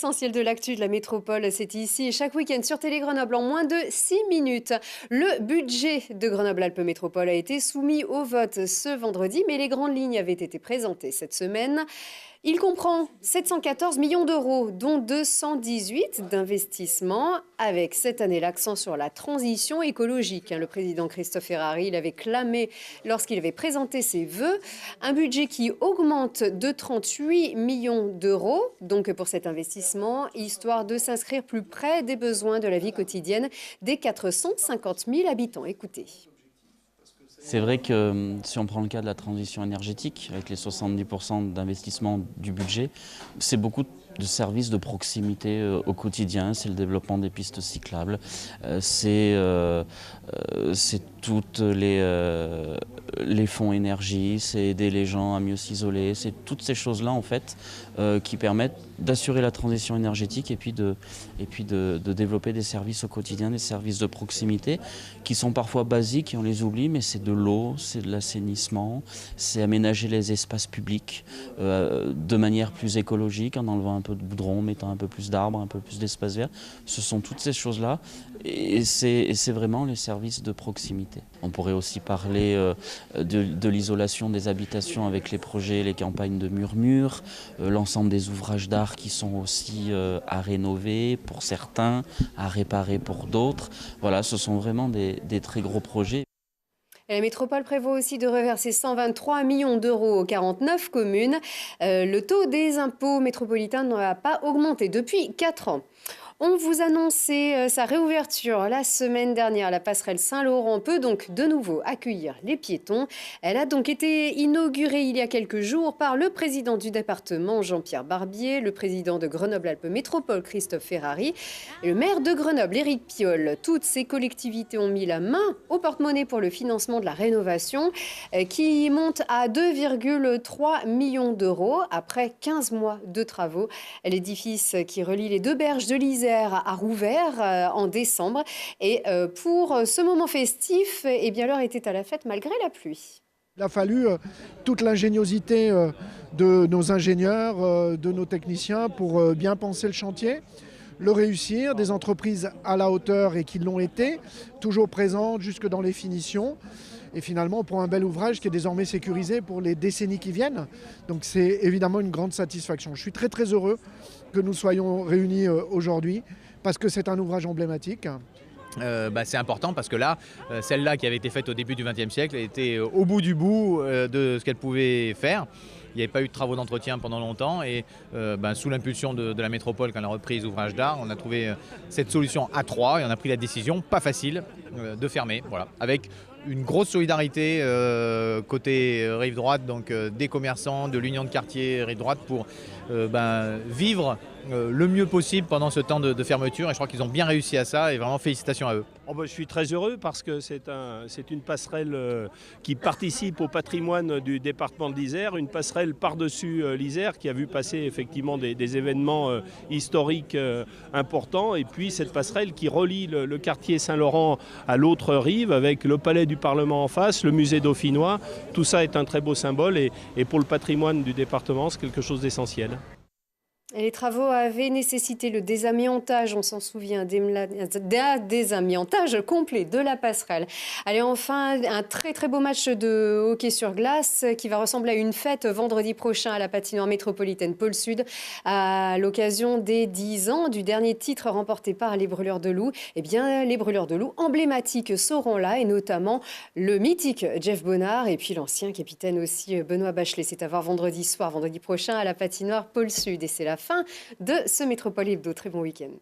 l'essentiel de l'actu de la métropole, c'est ici. Chaque week-end sur Télé Grenoble en moins de 6 minutes. Le budget de Grenoble-Alpes Métropole a été soumis au vote ce vendredi, mais les grandes lignes avaient été présentées cette semaine. Il comprend 714 millions d'euros, dont 218 d'investissement, avec cette année l'accent sur la transition écologique. Le président Christophe Ferrari l'avait clamé lorsqu'il avait présenté ses vœux. Un budget qui augmente de 38 millions d'euros, donc pour cet investissement, histoire de s'inscrire plus près des besoins de la vie quotidienne des 450 000 habitants. Écoutez. C'est vrai que si on prend le cas de la transition énergétique, avec les 70% d'investissement du budget, c'est beaucoup de services de proximité au quotidien, c'est le développement des pistes cyclables, c'est toutes les fonds énergie, c'est aider les gens à mieux s'isoler, c'est toutes ces choses-là en fait qui permettent d'assurer la transition énergétique et puis de développer des services au quotidien, des services de proximité qui sont parfois basiques et on les oublie, mais c'est de l'eau, c'est de l'assainissement, c'est aménager les espaces publics de manière plus écologique en enlevant un peu de goudron, mettant un peu plus d'arbres, un peu plus d'espace vert. Ce sont toutes ces choses-là et c'est vraiment les services de proximité. On pourrait aussi parler de l'isolation des habitations avec les projets, les campagnes de murmures, l'ensemble des ouvrages d'art qui sont aussi à rénover pour certains, à réparer pour d'autres. Voilà, ce sont vraiment des très gros projets. La métropole prévoit aussi de reverser 123 millions d'euros aux 49 communes. Le taux des impôts métropolitains n'a pas augmenté depuis 4 ans. On vous annonçait sa réouverture la semaine dernière. La passerelle Saint-Laurent peut donc de nouveau accueillir les piétons. Elle a donc été inaugurée il y a quelques jours par le président du département, Jean-Pierre Barbier, le président de Grenoble-Alpes Métropole, Christophe Ferrari, et le maire de Grenoble, Éric Piolle. Toutes ces collectivités ont mis la main au porte-monnaie pour le financement de la rénovation qui monte à 2,3 millions d'euros après 15 mois de travaux. L'édifice qui relie les deux berges de l'Isère a rouvert en décembre. Et pour ce moment festif, eh bien, l'heure était à la fête malgré la pluie. Il a fallu toute l'ingéniosité de nos ingénieurs, de nos techniciens pour bien penser le chantier, le réussir, des entreprises à la hauteur et qui l'ont été, toujours présentes jusque dans les finitions. Et finalement, on prend un bel ouvrage qui est désormais sécurisé pour les décennies qui viennent. Donc c'est évidemment une grande satisfaction. Je suis très très heureux que nous soyons réunis aujourd'hui parce que c'est un ouvrage emblématique. C'est important parce que là, celle-là qui avait été faite au début du XXe siècle était au bout du bout de ce qu'elle pouvait faire. Il n'y avait pas eu de travaux d'entretien pendant longtemps et sous l'impulsion de la métropole quand elle a repris Ouvrages d'Art, on a trouvé cette solution à 3 et on a pris la décision, pas facile, de fermer. Voilà, avec une grosse solidarité côté rive droite, donc des commerçants, de l'union de quartier rive droite pour vivre le mieux possible pendant ce temps de fermeture et je crois qu'ils ont bien réussi à ça et vraiment félicitations à eux. Je suis très heureux parce que c'est une passerelle qui participe au patrimoine du département de l'Isère, une passerelle par-dessus l'Isère qui a vu passer effectivement des événements historiques importants et puis cette passerelle qui relie le quartier Saint-Laurent à l'autre rive avec le palais du Parlement en face, le musée dauphinois, tout ça est un très beau symbole et pour le patrimoine du département c'est quelque chose d'essentiel. Les travaux avaient nécessité le désamiantage, on s'en souvient, d'un désamiantage complet de la passerelle. Allez, enfin, un très très beau match de hockey sur glace qui va ressembler à une fête vendredi prochain à la patinoire métropolitaine Pôle Sud à l'occasion des 10 ans du dernier titre remporté par les Brûleurs de Loup. Eh bien, les Brûleurs de Loup emblématiques seront là et notamment le mythique Jeff Bonnard et puis l'ancien capitaine aussi Benoît Bachelet. C'est à voir vendredi soir, vendredi prochain à la patinoire Pôle Sud et c'est la fin de ce Métropole Hebdo. Très bon week-end.